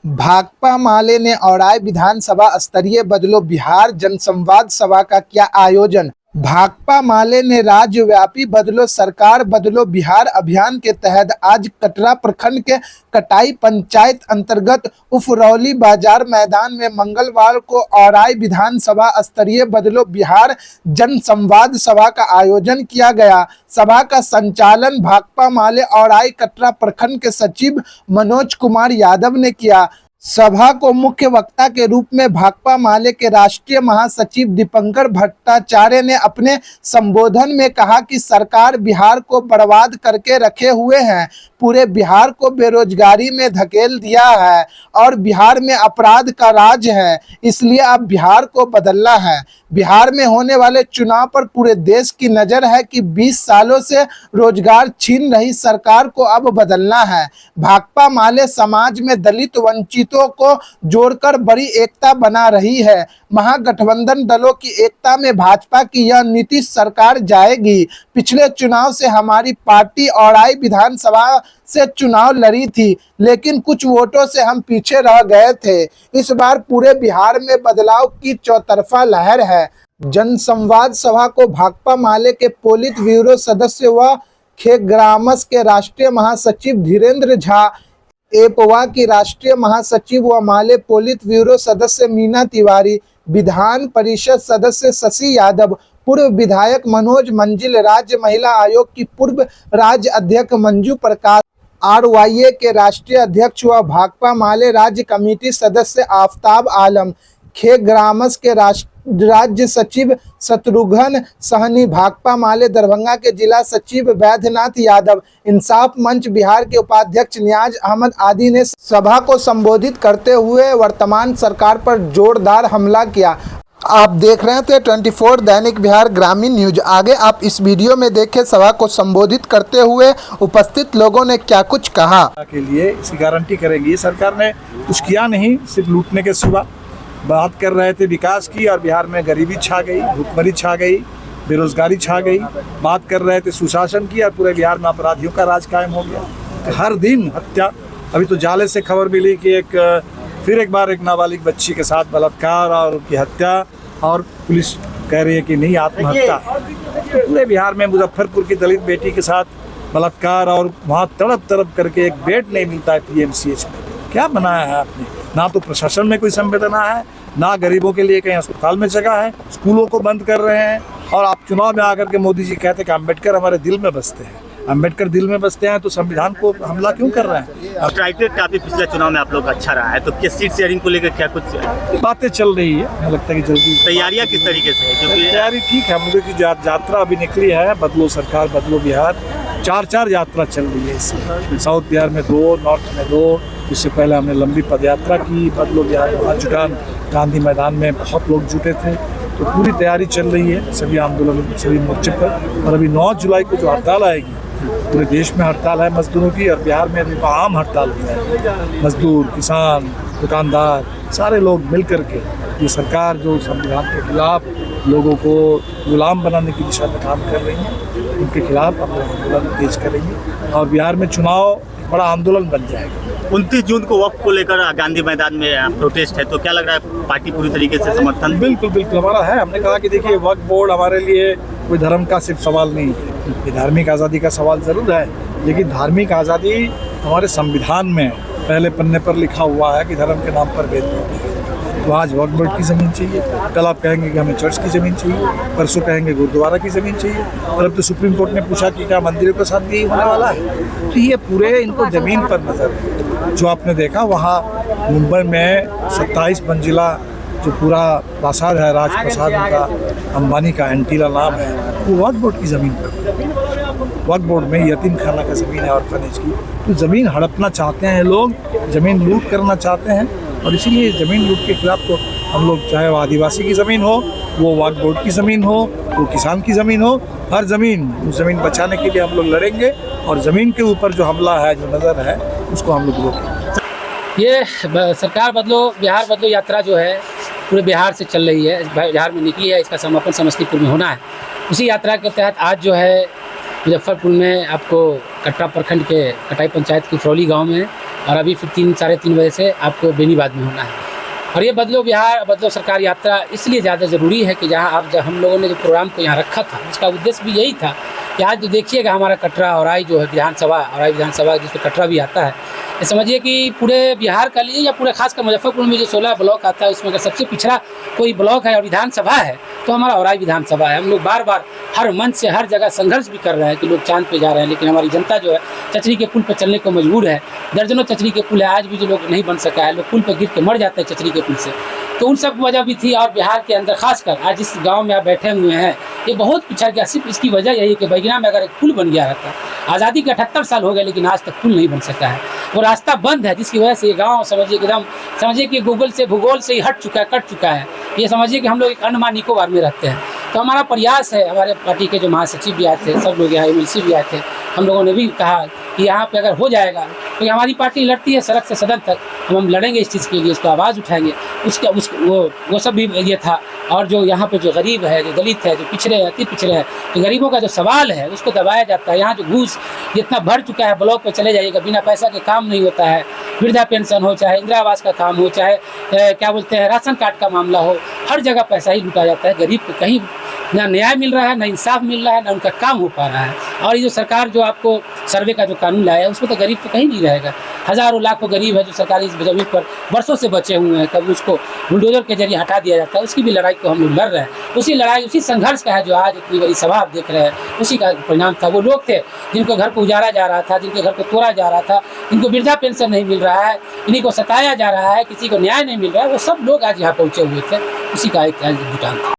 भाकपा माले ने औराई विधानसभा स्तरीय बदलो बिहार जनसंवाद सभा का किया आयोजन। भाकपा माले ने राज्यव्यापी बदलो सरकार बदलो बिहार अभियान के तहत आज कटरा प्रखंड के कटाई पंचायत अंतर्गत उफरौली बाजार मैदान में मंगलवार को औराई विधानसभा स्तरीय बदलो बिहार जनसंवाद सभा का आयोजन किया गया। सभा का संचालन भाकपा माले औराई कटरा प्रखंड के सचिव मनोज कुमार यादव ने किया। सभा को मुख्य वक्ता के रूप में भाकपा माले के राष्ट्रीय महासचिव दीपंकर भट्टाचार्य ने अपने संबोधन में कहा कि सरकार बिहार को बर्बाद करके रखे हुए हैं, पूरे बिहार को बेरोजगारी में धकेल दिया है और बिहार में अपराध का राज है, इसलिए अब बिहार को बदलना है। बिहार में होने वाले चुनाव पर पूरे देश की नज़र है कि 20 सालों से रोजगार छीन रही सरकार को अब बदलना है। भाकपा माले समाज में दलित वंचितों को जोड़कर बड़ी एकता बना रही है। महागठबंधन दलों की एकता में भाजपा की यह नीतीश सरकार जाएगी। पिछले चुनाव से हमारी पार्टी औराई विधानसभा से चुनाव लड़ी थी, लेकिन कुछ वोटों से हम पीछे रह गए थे। इस बार पूरे बिहार में बदलाव की चौतरफा लहर है। जनसंवाद सभा को भाकपा माले के पोलित ब्यूरो सदस्य व खेग्रामस के राष्ट्रीय महासचिव धीरेन्द्र झा, एपवा की राष्ट्रीय महासचिव व माले पोलित ब्यूरो सदस्य मीना तिवारी, विधान परिषद सदस्य शशि यादव, पूर्व विधायक मनोज मंजिल, राज्य महिला आयोग की पूर्व राज्य अध्यक्ष मंजू प्रकाश, RYA के राष्ट्रीय अध्यक्ष व भाकपा माले राज्य कमेटी सदस्य आफताब आलम, खेग्रामस के राज्य सचिव शत्रुघ्न सहनी, भाकपा माले दरभंगा के जिला सचिव वैद्यनाथ यादव, इंसाफ मंच बिहार के उपाध्यक्ष नियाज अहमद आदि ने सभा को संबोधित करते हुए वर्तमान सरकार पर जोरदार हमला किया। आप देख रहे थे 24 दैनिक बिहार ग्रामीण न्यूज। आगे आप इस वीडियो में देखें सभा को संबोधित करते हुए उपस्थित लोगों ने क्या कुछ कहा। के लिए इसकी गारंटी करेंगी। सरकार ने कुछ किया नहीं, सिर्फ लूटने के सिवा। बात कर रहे थे विकास की और बिहार में गरीबी छा गई, भूखमरी छा गई, बेरोजगारी छा गई। बात कर रहे थे सुशासन की और पूरे बिहार में अपराधियों का राज कायम हो गया। हर दिन हत्या। अभी तो जाले से खबर मिली कि फिर एक बार एक नाबालिग बच्ची के साथ बलात्कार और उनकी हत्या, और पुलिस कह रही है कि नहीं आत्महत्या। तो पूरे बिहार में मुजफ्फरपुर की दलित बेटी के साथ बलात्कार और वहाँ तड़प तड़प करके एक बेड नहीं मिलता है PMCH में। क्या बनाया है आपने? ना तो प्रशासन में कोई संवेदना है, ना गरीबों के लिए कहीं अस्पताल में जगह है, स्कूलों को बंद कर रहे हैं। और आप चुनाव में आकर के मोदी जी कहते हैं कि अम्बेडकर हमारे दिल में बसते हैं। अम्बेडकर दिल में बसते हैं तो संविधान को हमला क्यों कर रहे हैं? स्ट्राइक रेट काफी पिछले चुनाव में आप लोग अच्छा रहा है, तो किस सीट शेयरिंग को लेकर क्या कुछ बातें चल रही है? मुझे लगता है कि जल्दी तैयारियां किस तरीके से है? क्योंकि तैयारी ठीक है। हम लोग की यात्रा अभी निकली है, बदलो सरकार बदलो बिहार। 4 यात्रा चल रही है इसमें। साउथ बिहार में 2, नॉर्थ में 2। इससे पहले हमने लंबी पदयात्रा की बदलो बिहार में। जुटान गांधी मैदान में बहुत लोग जुटे थे। तो पूरी तैयारी चल रही है सभी आंदोलन, सभी मोर्चे पर। और अभी 9 जुलाई को जो हड़ताल आएगी, पूरे देश में हड़ताल है मजदूरों की, और बिहार में अभी आम हड़ताल है। मजदूर, किसान, दुकानदार, सारे लोग मिल करके ये सरकार जो संविधान के खिलाफ लोगों को गुलाम बनाने की दिशा में काम कर रही है, उनके खिलाफ अपना आंदोलन तेज करेंगे और बिहार में चुनाव बड़ा आंदोलन बन जाएगा। 29 जून को वक्त को लेकर गांधी मैदान में प्रोटेस्ट है, तो क्या लग रहा है पार्टी पूरी तरीके से समर्थन? बिल्कुल हमारा है। हमने कहा कि देखिए, वक्फ बोर्ड हमारे लिए कोई धर्म का सिर्फ सवाल नहीं है। ये धार्मिक आज़ादी का सवाल ज़रूर है, लेकिन धार्मिक आज़ादी हमारे संविधान में पहले पन्ने पर लिखा हुआ है कि धर्म के नाम पर भेदभाव नहीं है। तो आज वक्फ बोर्ड की ज़मीन चाहिए, कल आप कहेंगे कि हमें चर्च की ज़मीन चाहिए, परसों कहेंगे गुरुद्वारा की ज़मीन चाहिए, और अब तो सुप्रीम कोर्ट ने पूछा कि क्या मंदिरों के साथ भी होने वाला है। तो ये पूरे इनको ज़मीन पर नज़र है। जो आपने देखा वहाँ मुंबई में 27 मंजिला जो पूरा प्रासाद है, राजप्रसाद उनका, अंबानी का एंटीला नाम है, वो वक्फ बोर्ड की ज़मीन पर। वक्फ बोर्ड में यतीम खाना का ज़मीन है और फनेज की। तो ज़मीन हड़पना चाहते हैं लोग, ज़मीन लूट करना चाहते हैं, और इसीलिए ज़मीन लूट के खिलाफ तो हम लोग, चाहे वो आदिवासी की ज़मीन हो, वो वक्फ बोर्ड की ज़मीन हो, वो किसान की ज़मीन हो, हर ज़मीन, उस ज़मीन बचाने के लिए हम लोग लड़ेंगे। और ज़मीन के ऊपर जो हमला है, जो नज़र है, उसको हम लोग रोकेंगे। ये सरकार बदलो बिहार बदलो यात्रा जो है पूरे बिहार से चल रही है, बिहार में निकली है। इसका समापन समस्तीपुर में होना है। उसी यात्रा के तहत आज जो है मुजफ्फरपुर में आपको कटरा प्रखंड के कटाई पंचायत की उफरौली गांव में और अभी फिर 3 साढ़े 3 बजे से आपको बेनीबाद में होना है। और ये बदलो बिहार बदलो सरकार यात्रा इसलिए ज़्यादा ज़रूरी है कि जब हम लोगों ने जो प्रोग्राम को यहाँ रखा था, उसका उद्देश्य भी यही था कि आज जो देखिएगा हमारा कटरा औराई जो है औराई विधानसभा जिसमें कटरा भी आता है, ये समझिए कि पूरे बिहार का लिए या पूरे खासकर मुजफ्फरपुर में जो 16 ब्लॉक आता है उसमें अगर सबसे पिछड़ा कोई ब्लॉक है और विधानसभा है तो हमारा औराई विधानसभा है। हम लोग बार बार हर मंच से हर जगह संघर्ष भी कर रहे हैं कि लोग चांद पे जा रहे हैं, लेकिन हमारी जनता जो है चचरी के पुल पर चलने को मजबूर है। दर्जनों चचरी के पुल है, आज भी जो लोग नहीं बन सका है, लोग पुल पर गिर के मर जाते हैं चचरी के पुल से। तो उन सब वजह भी थी। और बिहार के अंदर खासकर आज जिस गांव में आप बैठे हुए हैं ये बहुत पिछड़ गया। सिर्फ इसकी वजह यही है कि बैगना में अगर एक पुल बन गया रहता, आज़ादी के 78 साल हो गए लेकिन आज तक पुल नहीं बन सका है। वो रास्ता बंद है जिसकी वजह से ये गाँव समझिए कि भूगोल से ही कट चुका है। ये समझिए कि हम लोग एक अंडमान निकोबार में रहते हैं। तो हमारा प्रयास है, हमारे पार्टी के जो महासचिव भी आए थे, सब लोग यहाँ MLC भी आए थे, हम लोगों ने भी कहा कि यहाँ पे अगर हो जाएगा तो हमारी पार्टी लड़ती है सड़क से सदन तक, हम लड़ेंगे इस चीज़ के लिए, उसको आवाज़ उठाएंगे। वो सब भी ये था। और जो यहाँ पे जो गरीब है, जो दलित है, जो पिछड़े हैं, अति पिछड़े हैं, तो गरीबों का जो सवाल है उसको दबाया जाता है। यहाँ जो घूस जितना बढ़ चुका है, ब्लॉक पे चले जाइएगा, बिना पैसा के काम नहीं होता है। वृद्धा पेंशन हो, चाहे इंदिरा आवास का काम हो, चाहे क्या बोलते हैं राशन कार्ड का मामला हो, हर जगह पैसा ही लुटा जाता है। गरीब को कहीं ना न्याय मिल रहा है, ना इंसाफ मिल रहा है, ना उनका काम हो पा रहा है। और ये जो सरकार जो आपको सर्वे का जो कानून लाया है उसमें तो गरीब तो कहीं नहीं रहेगा। हज़ारों लाखों गरीब है जो सरकारी ज़मीन पर वर्षों से बचे हुए हैं, कभी उसको बुलडोजर के जरिए हटा दिया जाता है। उसकी भी लड़ाई को हम लोग लड़ रहे हैं। उसी संघर्ष का है जो आज इतनी बड़ी सभा आप देख रहे हैं, उसी का परिणाम था। वो लोग थे जिनको घर को उजाड़ा जा रहा था, जिनके घर को तोड़ा जा रहा था, जिनको वृद्धा पेंशन नहीं मिल रहा है, इन्हीं को सताया जा रहा है, किसी को न्याय नहीं मिल रहा है, वो सब लोग आज यहाँ पहुँचे हुए थे। उसी का एक जुटान था।